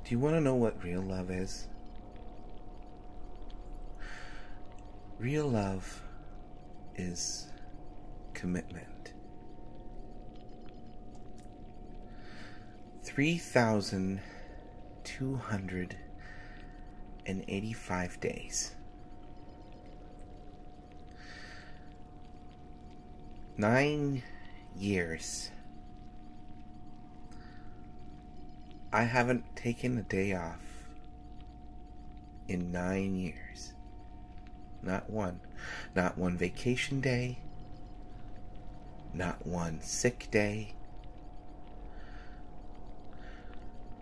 Do you want to know what real love is? Real love is commitment. 3,285 days. 9 years. I haven't taken a day off in 9 years. Not one. Not one vacation day. Not one sick day.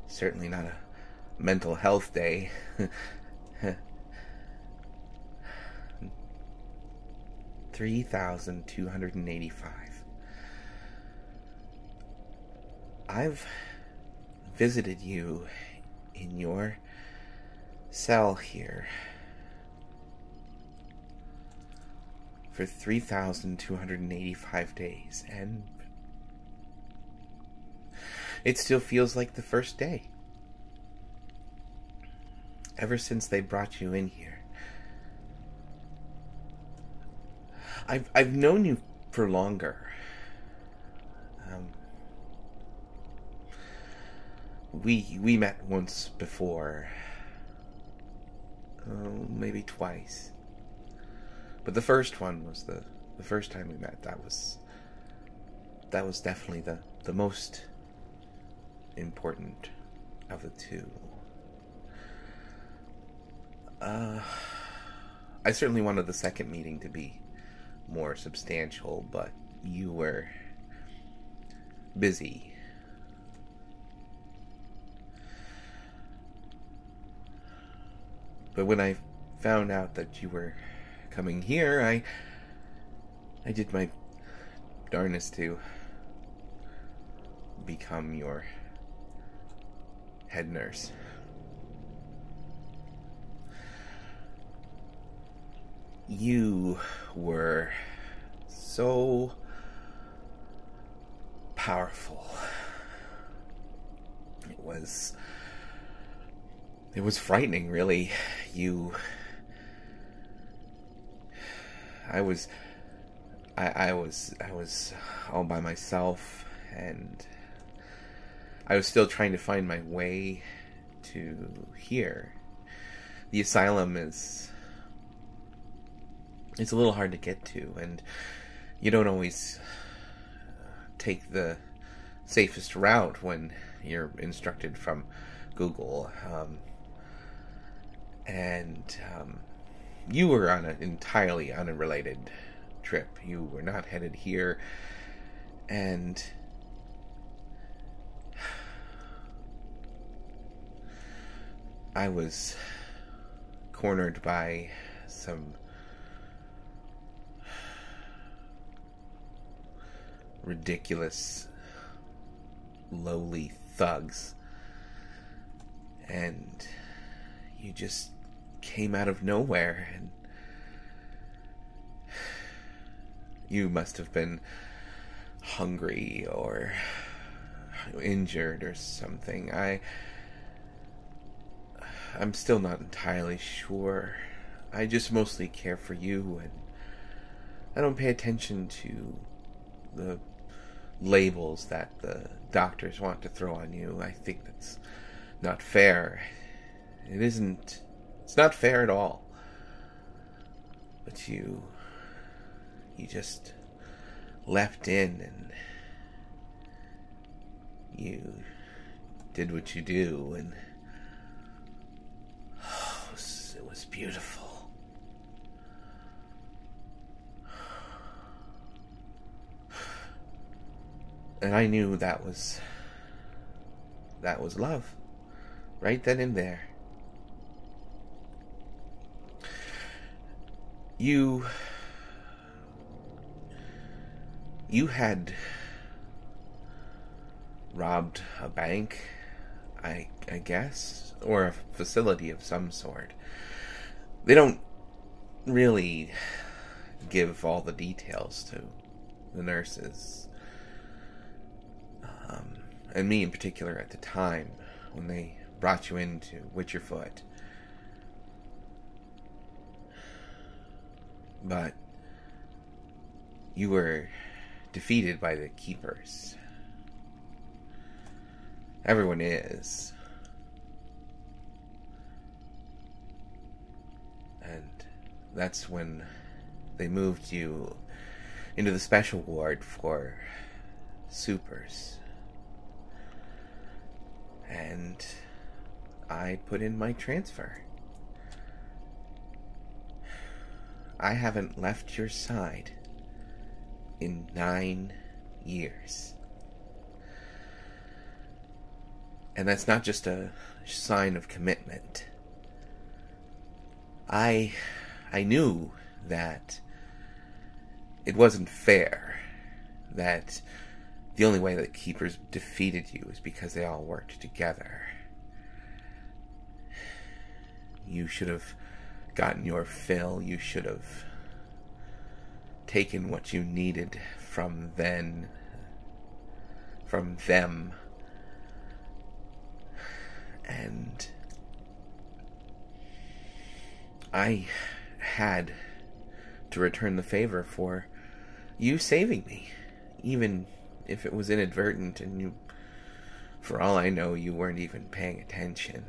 Certainly not a mental health day. 3,285. I've visited you in your cell here for 3,285 days, and it still feels like the first day. Ever since they brought you in here. I've known you for longer. We met once before. Maybe twice. But the first one was the first time we met. That was definitely the most important of the two. I certainly wanted the second meeting to be more substantial, but you were busy. But when I found out that you were coming here, I did my darnest to become your head nurse. You were so powerful. It was frightening, really. I was all by myself, and I was still trying to find my way to here. The asylum it's a little hard to get to, and you don't always take the safest route when you're instructed from Google. You were on an entirely unrelated trip. You were not headed here, and I was cornered by some ridiculous, lowly thugs, and you just came out of nowhere, and you must have been hungry or injured or something. I'm still not entirely sure. I just mostly care for you, and I don't pay attention to the labels that the doctors want to throw on you. I think that's not fair. It's not fair at all. But you just leapt in, and you did what you do, and it was beautiful. And I knew that was love, right then and there. You had robbed a bank, I guess, or a facility of some sort. They don't really give all the details to the nurses. And me in particular at the time, when they brought you into Witcherfoot. But you were defeated by the Keepers. Everyone is. And that's when they moved you into the special ward for supers. And I put in my transfer. I haven't left your side in 9 years. And that's not just a sign of commitment. I knew that it wasn't fair, that the only way that Keepers defeated you is because they all worked together. You should have gotten your fill. You should have taken what you needed from them. And I had to return the favor for you saving me, even if it was inadvertent and you, for all I know, you weren't even paying attention.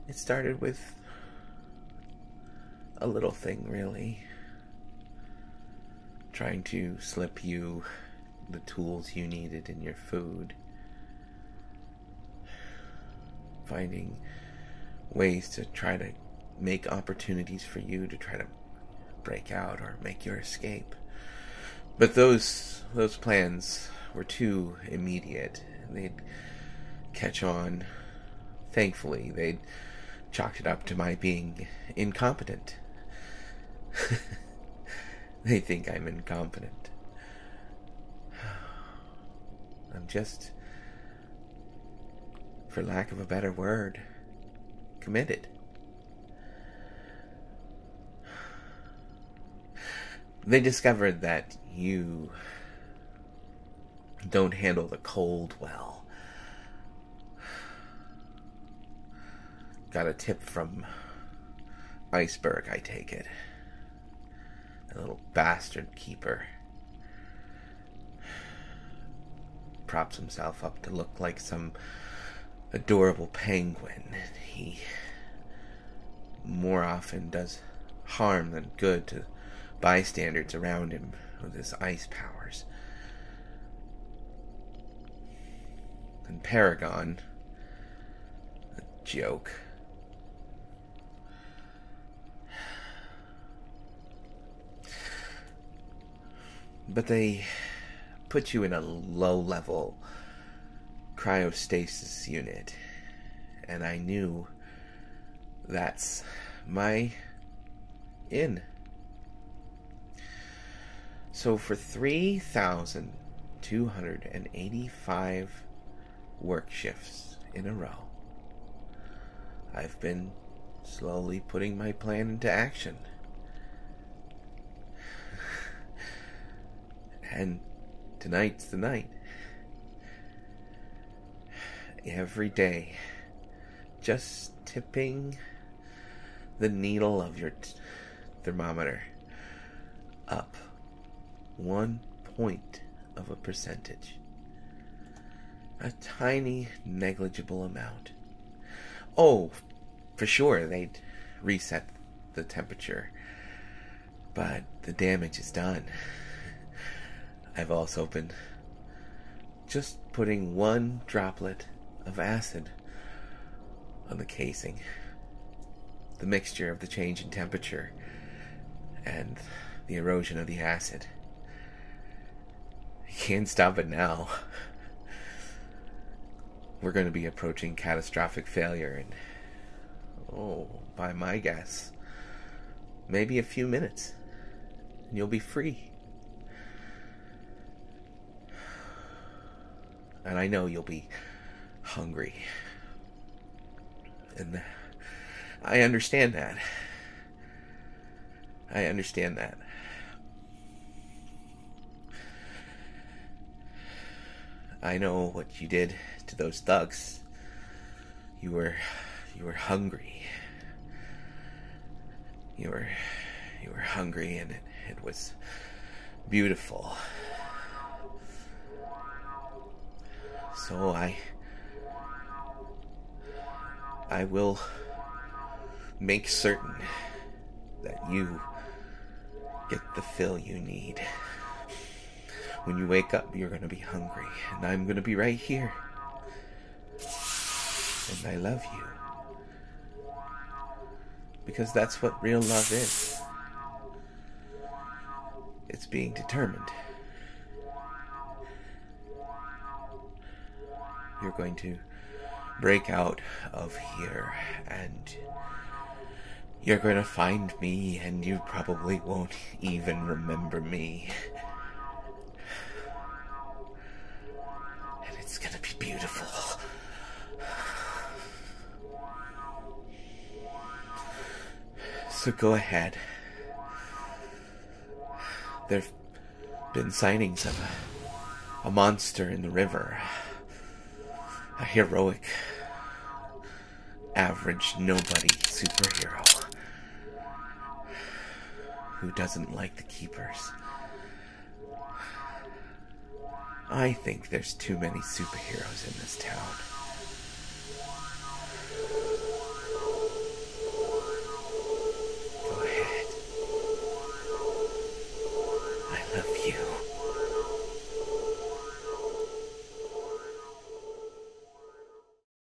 It started with a little thing, really. Trying to slip you the tools you needed in your food. Finding ways to try to make opportunities for you to try to break out or make your escape. But those plans were too immediate. They'd catch on. Thankfully, they'd chalked it up to my being incompetent. They think I'm incompetent. I'm just, for lack of a better word, committed. They discovered that you don't handle the cold well. Got a tip from Iceberg, I take it. A little bastard keeper. Props himself up to look like some adorable penguin. He more often does harm than good to bystanders around him with his ice powers. And Paragon, a joke. But they put you in a low-level cryostasis unit, and I knew that's my in. So for 3,285 work shifts in a row, I've been slowly putting my plan into action. And tonight's the night. Every day, just tipping the needle of your thermometer up 1 point of a percentage. A tiny, negligible amount. Oh, for sure, they'd reset the temperature, but the damage is done. I've also been just putting 1 droplet of acid on the casing. The mixture of the change in temperature and the erosion of the acid. I can't stop it now. We're going to be approaching catastrophic failure in, by my guess, maybe a few minutes, and you'll be free. And I know you'll be hungry. And I understand that. I understand that. I know what you did to those thugs. You were hungry. You were hungry, and it was beautiful. So I will make certain that you get the fill you need. When you wake up, you're gonna be hungry, and I'm gonna be right here. And I love you. Because that's what real love is. It's being determined. You're going to break out of here, and you're going to find me, and you probably won't even remember me. And it's going to be beautiful. So go ahead. There've been sightings of a monster in the river. A heroic, average, nobody superhero who doesn't like the keepers. I think there's too many superheroes in this town.